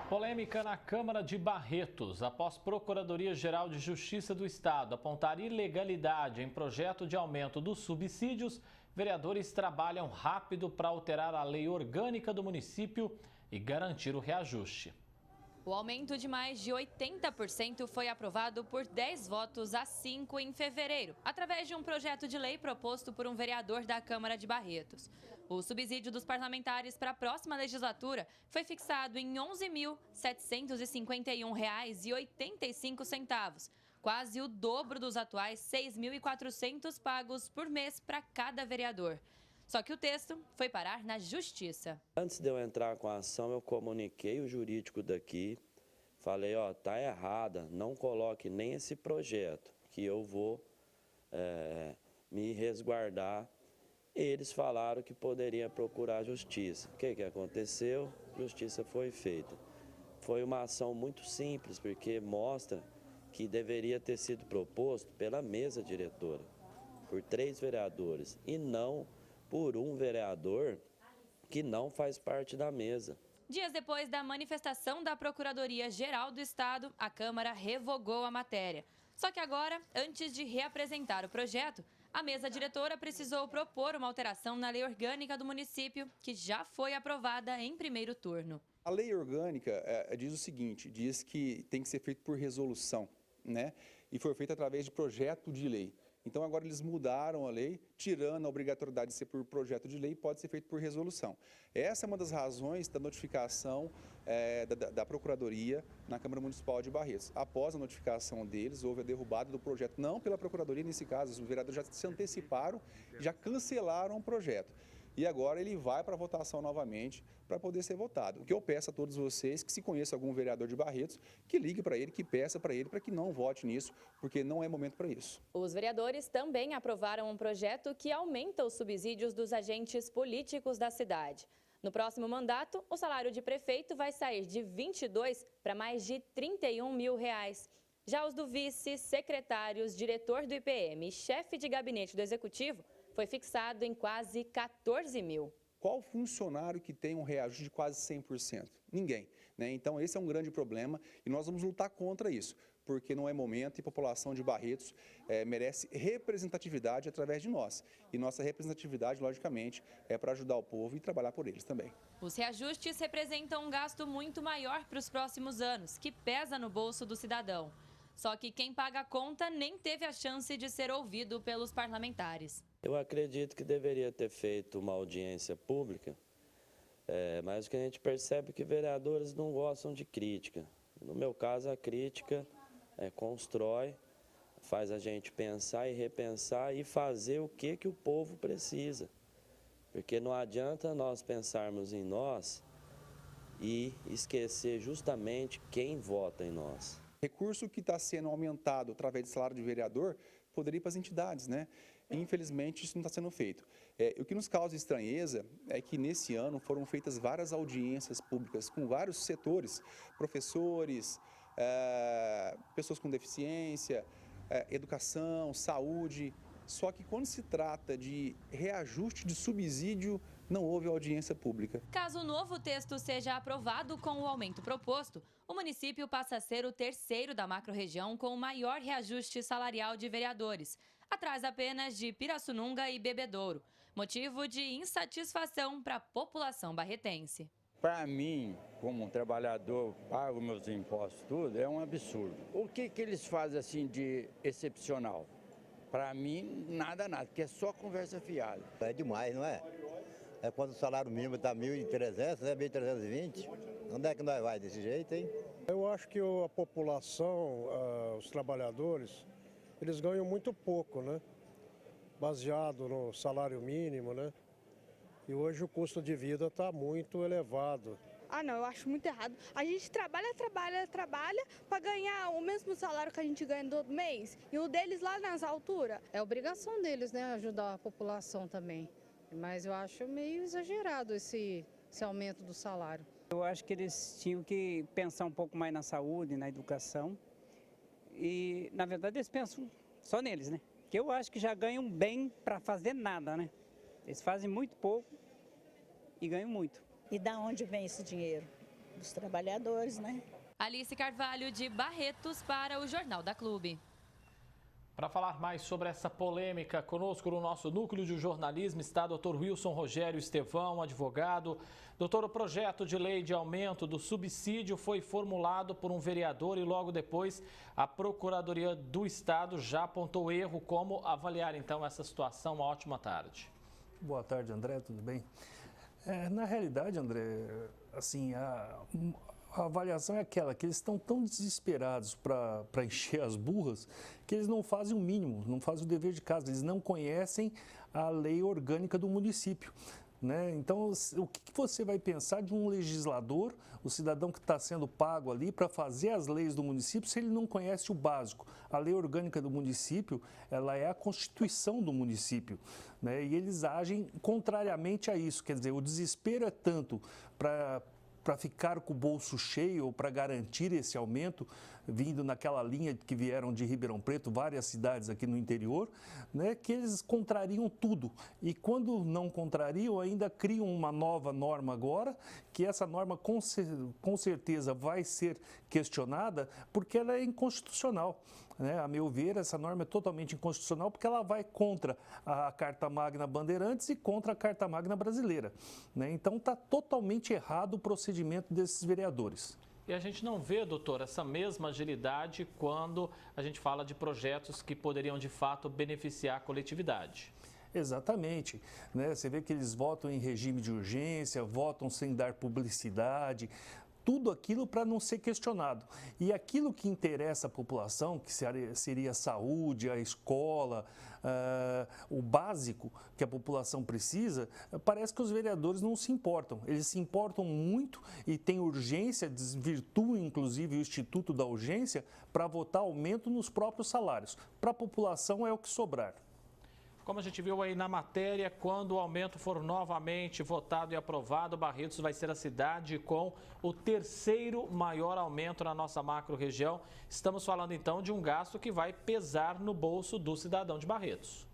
Polêmica na Câmara de Barretos. Após Procuradoria-Geral de Justiça do Estado apontar ilegalidade em projeto de aumento dos subsídios, vereadores trabalham rápido para alterar a lei orgânica do município e garantir o reajuste. O aumento de mais de 80% foi aprovado por 10 votos a 5 em fevereiro, através de um projeto de lei proposto por um vereador da Câmara de Barretos. O subsídio dos parlamentares para a próxima legislatura foi fixado em R$ 11.751,85, quase o dobro dos atuais R$ 6.400 pagos por mês para cada vereador. Só que o texto foi parar na Justiça. Antes de eu entrar com a ação, eu comuniquei o jurídico daqui, falei, tá errada, não coloque nem esse projeto, que eu vou me resguardar. Eles falaram que poderia procurar a justiça. O que aconteceu? Justiça foi feita. Foi uma ação muito simples, porque mostra que deveria ter sido proposto pela mesa diretora, por 3 vereadores, e não por um vereador que não faz parte da mesa. Dias depois da manifestação da Procuradoria-Geral do Estado, a Câmara revogou a matéria. Só que agora, antes de reapresentar o projeto, a mesa diretora precisou propor uma alteração na lei orgânica do município, que já foi aprovada em primeiro turno. A lei orgânica diz o seguinte, diz que tem que ser feito por resolução, né? E foi feito através de projeto de lei. Então agora eles mudaram a lei, tirando a obrigatoriedade de ser por projeto de lei, pode ser feito por resolução. Essa é uma das razões da notificação da Procuradoria na Câmara Municipal de Barretos. Após a notificação deles, houve a derrubada do projeto, não pela Procuradoria nesse caso, os vereadores já se anteciparam, já cancelaram o projeto. E agora ele vai para votação novamente para poder ser votado. O que eu peço a todos vocês, que se conheça algum vereador de Barretos, que ligue para ele, que peça para ele, para que não vote nisso, porque não é momento para isso. Os vereadores também aprovaram um projeto que aumenta os subsídios dos agentes políticos da cidade. No próximo mandato, o salário de prefeito vai sair de 22 para mais de 31 mil reais. Já os do vice, secretários, diretor do IPM e chefe de gabinete do executivo foi fixado em quase 14 mil. Qual funcionário que tem um reajuste de quase 100%? Ninguém, né? Então esse é um grande problema e nós vamos lutar contra isso, porque não é momento e a população de Barretos merece representatividade através de nós. E nossa representatividade, logicamente, é para ajudar o povo e trabalhar por eles também. Os reajustes representam um gasto muito maior para os próximos anos, que pesa no bolso do cidadão. Só que quem paga a conta nem teve a chance de ser ouvido pelos parlamentares. Eu acredito que deveria ter feito uma audiência pública, mas o que a gente percebe é que vereadores não gostam de crítica. No meu caso, a crítica constrói, faz a gente pensar e repensar e fazer o que o povo precisa. Porque não adianta nós pensarmos em nós e esquecer justamente quem vota em nós. Recurso que está sendo aumentado através do salário de vereador poderia ir para as entidades, né? Infelizmente, isso não está sendo feito. O que nos causa estranheza é que nesse ano foram feitas várias audiências públicas com vários setores, professores, pessoas com deficiência, educação, saúde. Só que quando se trata de reajuste de subsídio, não houve audiência pública. Caso o novo texto seja aprovado com o aumento proposto, o município passa a ser o terceiro da macro-região com o maior reajuste salarial de vereadores, atrás apenas de Pirassununga e Bebedouro, motivo de insatisfação para a população barretense. Para mim, como um trabalhador, pago meus impostos, tudo, é um absurdo. O que eles fazem assim de excepcional? Para mim, nada, porque é só conversa fiada. É demais, não é? É quando o salário mínimo está 1.300, né? 1.320. Onde é que nós vai desse jeito, hein? Eu acho que a população, os trabalhadores, eles ganham muito pouco, né? Baseado no salário mínimo, né? E hoje o custo de vida está muito elevado. Ah, não, eu acho muito errado. A gente trabalha para ganhar o mesmo salário que a gente ganha todo mês. E o deles lá nas alturas. É obrigação deles, né, ajudar a população também. Mas eu acho meio exagerado esse aumento do salário. Eu acho que eles tinham que pensar um pouco mais na saúde, na educação. E, na verdade, eles pensam só neles, né? Porque eu acho que já ganham bem para fazer nada, né? Eles fazem muito pouco e ganham muito. E da onde vem esse dinheiro? dos trabalhadores, né? Alice Carvalho, de Barretos, para o Jornal da Clube. Para falar mais sobre essa polêmica, conosco no nosso núcleo de jornalismo está Dr. Wilson Rogério Estevão, advogado. Doutor, o projeto de lei de aumento do subsídio foi formulado por um vereador e logo depois a Procuradoria do Estado já apontou erro. Como avaliar então essa situação? Uma ótima tarde. Boa tarde, André, tudo bem? Na realidade, André, assim, a avaliação é aquela que eles estão tão desesperados para encher as burras que eles não fazem o mínimo, não fazem o dever de casa, eles não conhecem a lei orgânica do município. Né? Então, o que você vai pensar de um legislador, o cidadão que está sendo pago ali para fazer as leis do município, se ele não conhece o básico? A lei orgânica do município, ela é a constituição do município, né? E eles agem contrariamente a isso, quer dizer, o desespero é tanto para ficar com o bolso cheio ou para garantir esse aumento, vindo naquela linha que vieram de Ribeirão Preto, várias cidades aqui no interior, né, que eles contrariam tudo. E quando não contrariam, ainda criam uma nova norma agora, que essa norma com certeza vai ser questionada, porque ela é inconstitucional. A meu ver, essa norma é totalmente inconstitucional porque ela vai contra a Carta Magna Bandeirantes e contra a Carta Magna Brasileira. Então, está totalmente errado o procedimento desses vereadores. E a gente não vê, doutor, essa mesma agilidade quando a gente fala de projetos que poderiam, de fato, beneficiar a coletividade. Exatamente. Você vê que eles votam em regime de urgência, votam sem dar publicidade, tudo aquilo para não ser questionado. E aquilo que interessa a população, que seria a saúde, a escola, o básico que a população precisa, parece que os vereadores não se importam. Eles se importam muito e têm urgência, desvirtuam inclusive o Instituto da Urgência para votar aumento nos próprios salários. Para a população é o que sobrar. Como a gente viu aí na matéria, quando o aumento for novamente votado e aprovado, Barretos vai ser a cidade com o terceiro maior aumento na nossa macro-região. Estamos falando então de um gasto que vai pesar no bolso do cidadão de Barretos.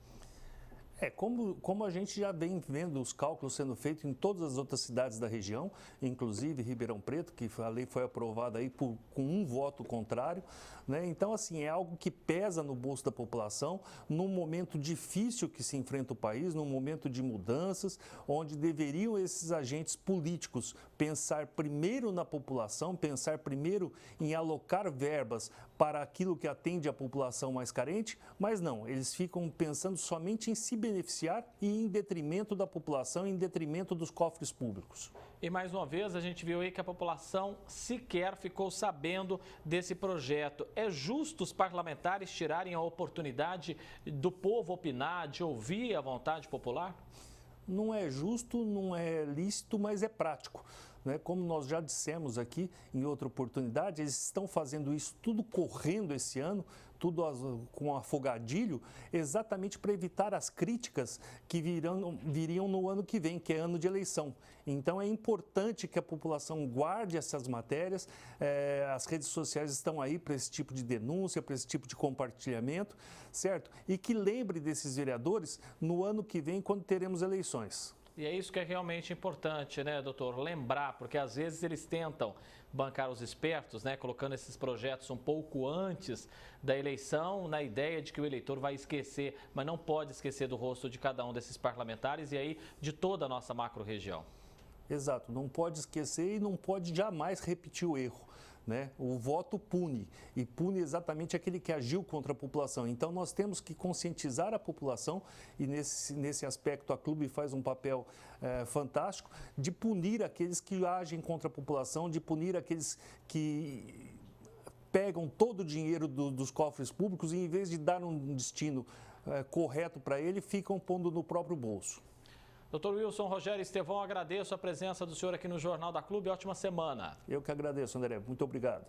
Como a gente já vem vendo os cálculos sendo feitos em todas as outras cidades da região, inclusive Ribeirão Preto, que a lei foi aprovada aí com um voto contrário, né? Então, assim, é algo que pesa no bolso da população, num momento difícil que se enfrenta o país, num momento de mudanças, onde deveriam esses agentes políticos pensar primeiro na população, pensar primeiro em alocar verbas para aquilo que atende a população mais carente, mas não, eles ficam pensando somente em se beneficiar e em detrimento da população, em detrimento dos cofres públicos. E mais uma vez a gente viu aí que a população sequer ficou sabendo desse projeto. É justo os parlamentares tirarem a oportunidade do povo opinar, de ouvir a vontade popular? Não é justo, não é lícito, mas é prático. Como nós já dissemos aqui em outra oportunidade, eles estão fazendo isso tudo correndo esse ano, tudo com afogadilho, exatamente para evitar as críticas que viriam no ano que vem, que é ano de eleição. Então é importante que a população guarde essas matérias, as redes sociais estão aí para esse tipo de denúncia, para esse tipo de compartilhamento, certo? E que lembre desses vereadores no ano que vem, quando teremos eleições. E é isso que é realmente importante, né, doutor? Lembrar, porque às vezes eles tentam bancar os espertos, né, colocando esses projetos um pouco antes da eleição, na ideia de que o eleitor vai esquecer, mas não pode esquecer do rosto de cada um desses parlamentares e aí de toda a nossa macro-região. Exato, não pode esquecer e não pode jamais repetir o erro. O voto pune, e pune exatamente aquele que agiu contra a população. Então, nós temos que conscientizar a população, e nesse aspecto a Clube faz um papel fantástico, de punir aqueles que agem contra a população, de punir aqueles que pegam todo o dinheiro dos cofres públicos e, em vez de dar um destino correto para ele, ficam pondo no próprio bolso. Doutor Wilson Rogério Estevão, agradeço a presença do senhor aqui no Jornal da Clube. Ótima semana. Eu que agradeço, André. Muito obrigado.